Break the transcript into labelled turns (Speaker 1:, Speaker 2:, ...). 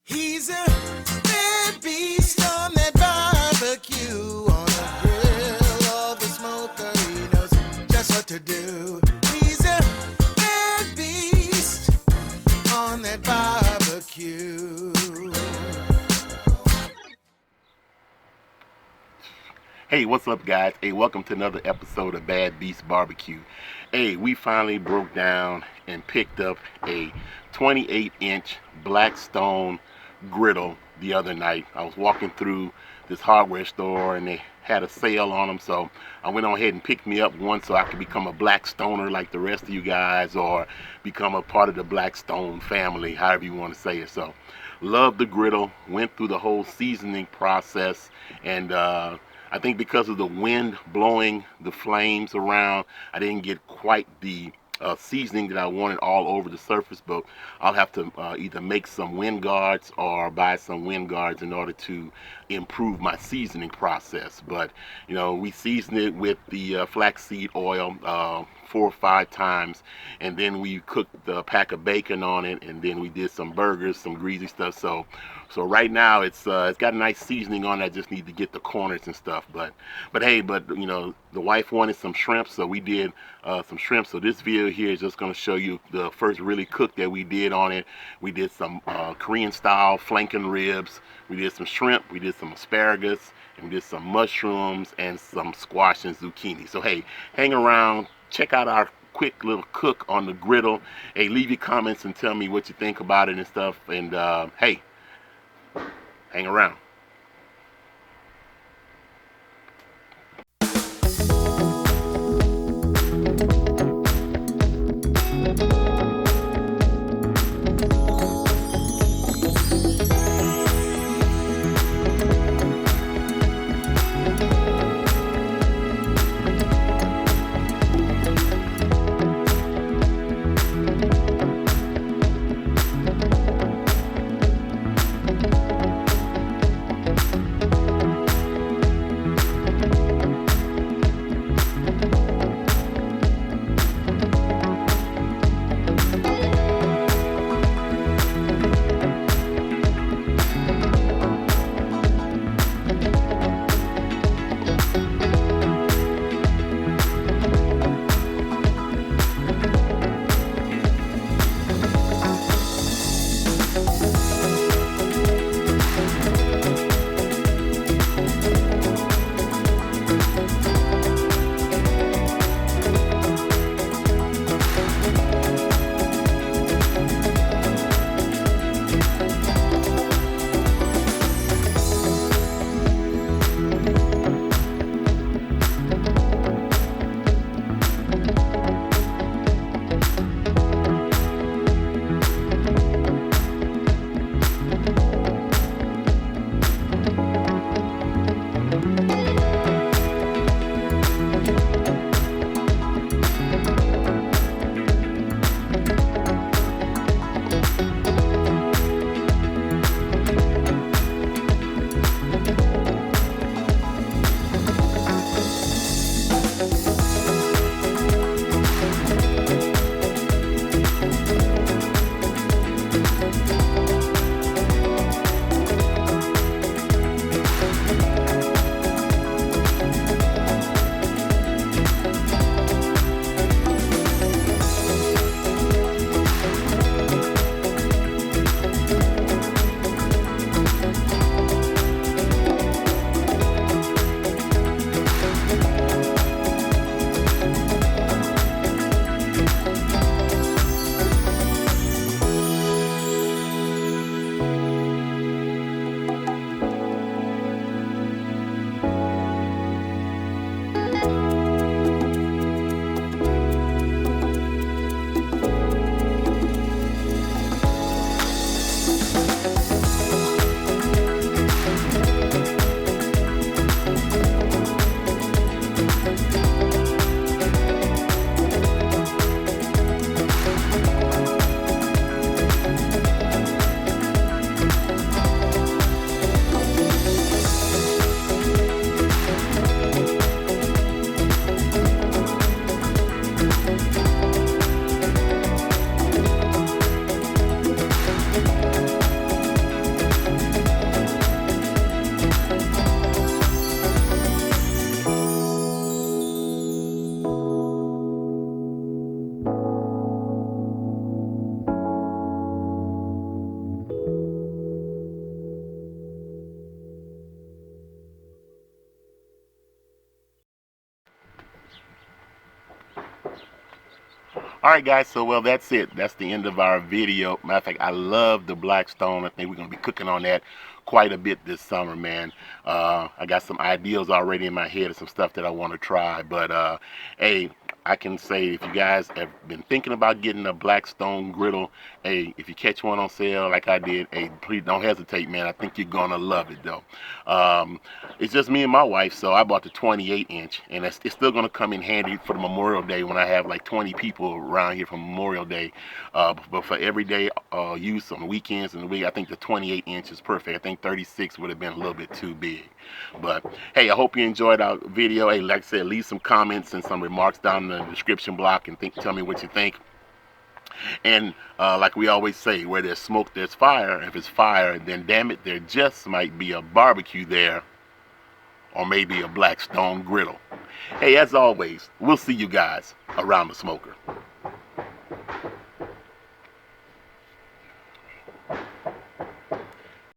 Speaker 1: He's a bad beast on that barbecue, on the grill or the smoker. He knows just what to do. He's a bad beast on that barbecue.
Speaker 2: Hey, what's up, guys? Hey, welcome to another episode of Bad Beast Barbecue. Hey, we finally broke down and picked up a 28-inch Blackstone Griddle the other night. I was walking through this hardware store and they had a sale on them, so I went on ahead and picked me up one so I could become a Blackstoner like the rest of you guys, or become a part of the Blackstone family, however you want to say it. So, love the griddle, went through the whole seasoning process, and I think because of the wind blowing the flames around, I didn't get quite the seasoning that I wanted all over the surface, but I'll have to either make some wind guards or buy some wind guards in order to improve my seasoning process. But you know, we seasoned it with the flaxseed oil 4 or 5 times, and then we cooked a pack of bacon on it, and then we did some burgers, some greasy stuff. So right now it's got a nice seasoning on it. I just need to get the corners and stuff. But you know, the wife wanted some shrimp, so we did some shrimp. So this video here is just going to show you the first really cook that we did on it. We did some Korean style flanking ribs. We did some shrimp. We did some asparagus, and we did some mushrooms and some squash and zucchini. So hey, hang around, check out our quick little cook on the griddle. Hey, leave your comments and tell me what you think about it and stuff. And hey, hang around. Alright guys, so well that's it. That's the end of our video. Matter of fact, I love the Blackstone. I think we're going to be cooking on that quite a bit this summer, man. I got some ideas already in my head of some stuff that I want to try. But hey, I can say if you guys have been thinking about getting a Blackstone Griddle, hey, if you catch one on sale like I did, hey, please don't hesitate, man. I think you're going to love it, though. It's just me and my wife, so I bought the 28-inch, and it's still going to come in handy for the Memorial Day when I have like 20 people around here for Memorial Day. But for everyday use on the weekends and the week, I think the 28-inch is perfect. I think 36 would have been a little bit too big. But hey, I hope you enjoyed our video. Hey, like I said, leave some comments and some remarks down in the description block and tell me what you think. And like we always say, where there's smoke, there's fire. If it's fire, then damn it, there just might be a barbecue there, or maybe a Blackstone Griddle. Hey, as always, we'll see you guys around the smoker.